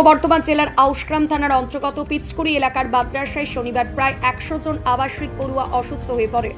বর্ধমান জেলার আউশগ্রাম থানার অন্তর্গত পিচকুড়ি এলাকার মাদ্রাসায় শনিবার প্রায় 100 জন আবাসিক পড়ুয়া অসুস্থ হয়ে পড়ে।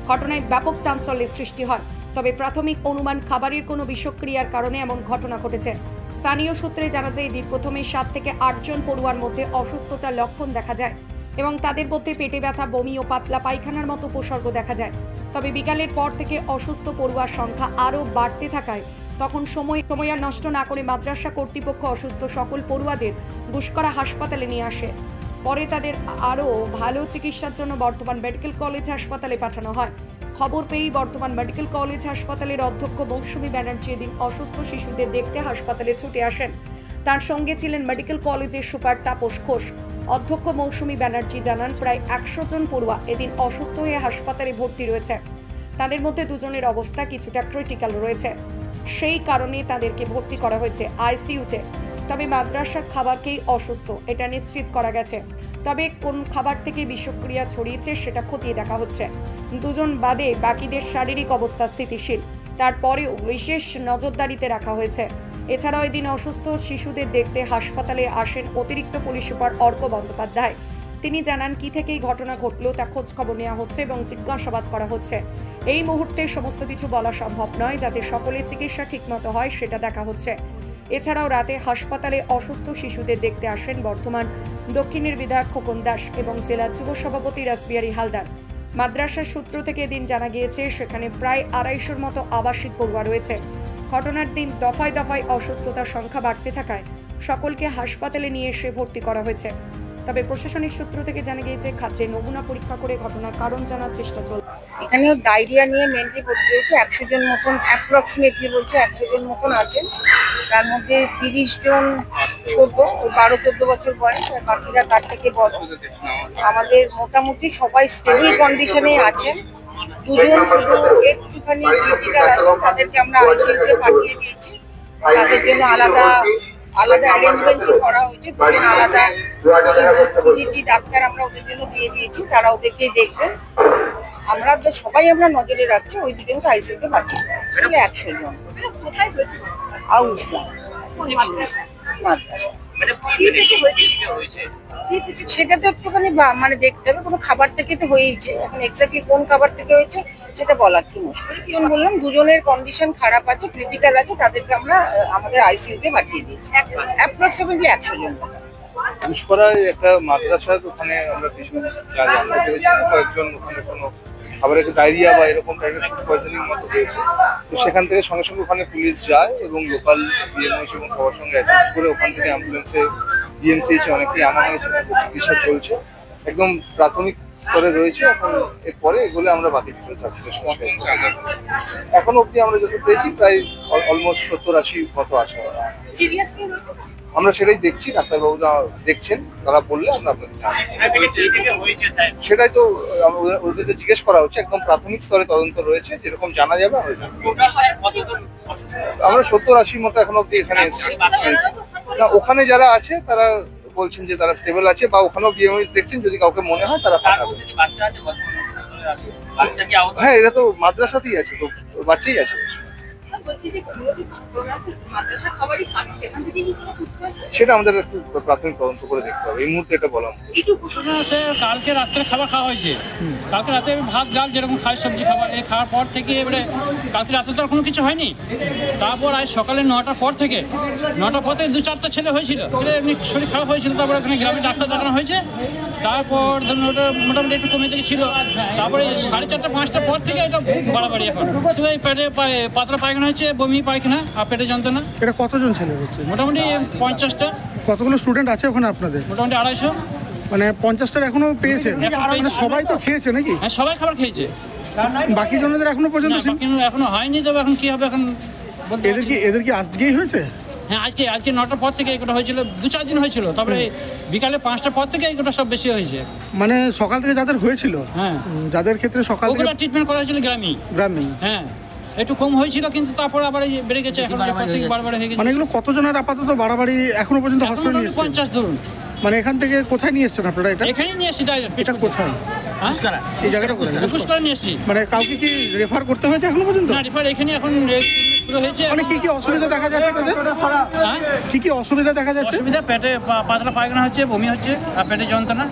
ঘটনায় ব্যাপক চাঞ্চল্যের সৃষ্টি হয়। তবে প্রাথমিক অনুমান খাবারের কোনো বিষক্রিয়ার কারণে এমন ঘটনা ঘটেছে। স্থানীয় সূত্রে জানা যায়, এদিন প্রথমে 7 থেকে 8 জন পড়ুয়ার মধ্যে অসুস্থতার লক্ষণ দেখা যায় এবং তাদের মধ্যে পেটে ব্যথা, বমি ও পাতলা পায়খানার মতো উপসর্গ দেখা যায়। তবে বিকালের পর থেকে অসুস্থ পড়ুয়ার সংখ্যা আরও বাড়তে থাকায় তখন সময় আর নষ্ট না করে মাদ্রাসা কর্তৃপক্ষ অসুস্থ সকল পড়ুয়াদের গুসকরা হাসপাতালে নিয়ে আসে। পরে তাদের আরও ভালো চিকিৎসার জন্য বর্ধমান মেডিকেল কলেজ হাসপাতালে পাঠানো হয়। খবর পেয়েই বর্ধমান মেডিকেল কলেজ হাসপাতালের অধ্যক্ষ মৌসুমী ব্যানার্জি এদিন অসুস্থ শিশুদের দেখতে হাসপাতালে ছুটে আসেন। তার সঙ্গে ছিলেন মেডিকেল কলেজের সুপার তাপস ঘোষ। অধ্যক্ষ মৌসুমী ব্যানার্জি জানান, প্রায় 100 জন পড়ুয়া এদিন অসুস্থ হয়ে হাসপাতালে ভর্তি রয়েছে। তাদের মধ্যে 2 জনের অবস্থা কিছুটা ক্রিটিক্যাল রয়েছে, সেই কারণে তাদেরকে ভর্তি করা হয়েছে আইসিইউতে। তবে মাদ্রাসার খাবার খেয়েই অসুস্থ এটা নিশ্চিত করা গেছে। তবে কোন খাবার থেকে বিষক্রিয়া ছড়িয়েছে সেটা খতিয়ে দেখা হচ্ছে। 2 জন বাদে বাকিদের শারীরিক অবস্থা স্থিতিশীল, তারপরেও বিশেষ নজরদারিতে রাখা হয়েছে। এছাড়াও এদিন অসুস্থ শিশুদের দেখতে হাসপাতালে আসেন অতিরিক্ত পুলিশ সুপার অর্ক বন্দ্যোপাধ্যায়। তিনি জানান, কি থেকেই ঘটনা ঘটলো তা খোঁজ খবর নেওয়া হচ্ছে এবং জিজ্ঞাসাবাদ করা হচ্ছে। এই মুহূর্তে সমস্ত কিছু বলা সম্ভব নয়, যাতে সকলের চিকিৎসা ঠিকমতো হয় সেটা দেখা হচ্ছে। এছাড়াও রাতে হাসপাতালে অসুস্থ শিশুদের দেখতে আসেন বর্ধমান দক্ষিণের বিধায়ক খোকন দাস এবং জেলা যুব সভাপতি রাসবিহারী হালদার। মাদ্রাসার সূত্র থেকে এদিন জানা গিয়েছে, সেখানে প্রায় 250-র মতো আবাসিক পড়ুয়া রয়েছে। ঘটনার দিন দফায় দফায় অসুস্থতার সংখ্যা বাড়তে থাকায় সকলকে হাসপাতালে নিয়ে এসে ভর্তি করা হয়েছে। তবে প্রশাসনিক সূত্র থেকে জানা গিয়েছে, খাদ্যের নমুনা পরীক্ষা করে ঘটনার কারণ জানার চেষ্টা চলছে। এখানেও ডায়রিয়া নিয়ে মেনলি ভর্তি হয়েছে 100 জন মতন, অ্যাপ্রক্সিমেটলি বলছে 100 জন মতন আছেন। তার মধ্যে 30 জন ছোট, 12-14 বছর বয়স, আর বাকিরা তার থেকে বড়। আমাদের মোটামুটি সবাই স্টেবল কন্ডিশনে আছেন। 2 জন শুধু একটুখানি ক্রিটিক্যাল আছে, তাদেরকে আমরা আইসিইউতে পাঠিয়ে দিয়েছি। তাদের জন্য আলাদা অ্যারেঞ্জমেন্ট করা হয়েছে। 2 জন আলাদা পিজিটি ডাক্তার আমরা ওদের জন্য দিয়ে দিয়েছি, তারা ওদেরকেই দেখবেন। আমরা সবাই নজরে রাখছি। ওই 2 জনকে আইসিইউতে পাঠিয়ে দিয়েছি। 100 জন। আউশগ্রাম মাদ্রাসা। সেটা তো একটুখানি দেখতে হবে, কোনো খাবার থেকে তো হয়েছে। এখন এক্স্যাক্টলি কোন খাবার থেকে হয়েছে সেটা বলা একটু মুশকিল। যেমন বললাম, 2 জনের কন্ডিশন খারাপ আছে, ক্রিটিক্যাল আছে, তাদেরকে আমরা আমাদের আইসিইউতে পাঠিয়ে দিয়েছি। অ্যাপ্রক্সিমেটলি 100 জন। পুষ্করায় একটা মাদ্রাসার ওখানে আমরা কিছু জানতে পেরেছি, কয়েকজন ওখানে কোনো খাবারের ডায়রিয়া বা এরকম টাইপের ফুড পয়জনিং মতো হয়েছে। তো সেখান থেকে সঙ্গে সঙ্গে ওখানে পুলিশ যায় এবং লোকাল বিএমওইচ এবং সবার সঙ্গে অ্যাসিস্ট করে ওখান থেকে অ্যাম্বুলেন্সে ডিএমসিএইচে অনেকেই আনা হয়েছে, চিকিৎসা চলছে, একদম প্রাথমিক স্তরে রয়েছে। এখন এরপরে এগুলো আমরা বাকি ডিটেলস এখন অবধি আমরা যত পেয়েছি প্রায় অলমোস্ট 70-80 মতো আছে। আমরা সেটাই দেখছি, ডাক্তারবাবুরা দেখছেন, তারা বললে আমরা আপনাকে সেটাই তো ওদেরকে জিজ্ঞেস করা হচ্ছে। একদম প্রাথমিক স্তরে তদন্ত রয়েছে, যেরকম জানা যাবে আমরা 70-80 মতো এখন অব্দি এখানে এসেছি। না, ওখানে যারা আছে তারা বলছেন যে তারা স্টেবল আছে, বা ওখানেও বিএমওইচ দেখছেন, যদি কাউকে মনে হয় তারা পাঠাবেন। হ্যাঁ, এরা তো মাদ্রাসাতেই আছে, তো বাচ্চাই আছে। সেটা আমাদের একটু প্রাথমিক তদন্ত করে দেখতে হবে, এই মুহূর্তে এটা বলা। কালকে রাত্রে খাবার খাওয়া হয়েছে, কালকে রাতে ভাত ডাল যেরকম খায় সবজি খাবার, এই খাওয়ার পর থেকে এবারে কালকে রাতে তো আর কোনো কিছু হয়নি। তারপর আজ সকালে 9টার পর থেকে 2-4টা ছেলে হয়েছিল, এমনি শরীর খারাপ হয়েছিল। তারপর এখানে গ্রামে ডাক্তার দেখানো হয়েছে। তারপর ধরুন ওটা মোটামুটি একটু কমে থেকে ছিল। তারপরে 4:30-5টার পর থেকে এটা বাড়াবাড়ি। এখন শুধু এই পেটে পাতলা পায়খানা হয়েছে, বমি পায়খানা আর পেটে যন্ত্রণা। এটা কতজন ছেলে হচ্ছে? মোটামুটি 50টা। কতগুলো স্টুডেন্ট আছে ওখানে আপনাদের? মোটামুটি 250। মানে 50টার এখনো পেয়েছেন? মানে সবাই তো খেয়েছে নাকি? হ্যাঁ, সবাই খাবার খেয়েছে। বাকি জনদের এখনো পর্যন্ত এখনো হয়নি। তবে এখন কি হবে এখন এদের কি আজকেই হয়েছে? হ্যাঁ, আজকে 9টার পর থেকে এগুলো হয়েছিল, 2-4 দিন হয়েছিল। তারপরে বিকালে 5টার পর থেকে এগুলো সব বেশি হয়েছে। মানে সকাল থেকে যাদের হয়েছিল, হ্যাঁ, যাদের ক্ষেত্রে সকাল থেকে ট্রিটমেন্ট করা হয়েছিল গ্রামে। হ্যাঁ, একটু কম হয়েছিল, কিন্তু তারপর আবার বেড়ে গেছে। এখন বারবার হয়ে গেছে। মানে এগুলো কতজনের আপাতত বাড়াবাড়ি এখনো পর্যন্ত হসপিটালে নিয়ে এসেছেন? 50 ধরুন। মানে এখান থেকে কোথায় নিয়ে এসেছেন আপনারা? এখানেই নিয়ে এসেছি ডাইরেক্ট। এটা কোথায়? এই জায়গাটা পুষ্করা নিয়ে এসেছি। মানে কাউকে কি রেফার করতে হয়েছে এখনো পর্যন্ত? না, রেফার এখানে এখন শুরু হয়েছে। মানে কি কি অসুবিধা দেখা যাচ্ছে তাদের? হ্যাঁ? কি কি অসুবিধা দেখা যাচ্ছে? অসুবিধা পেটে পাতলা পায়খানা হচ্ছে, বমি হচ্ছে আর পেটে যন্ত্রণা।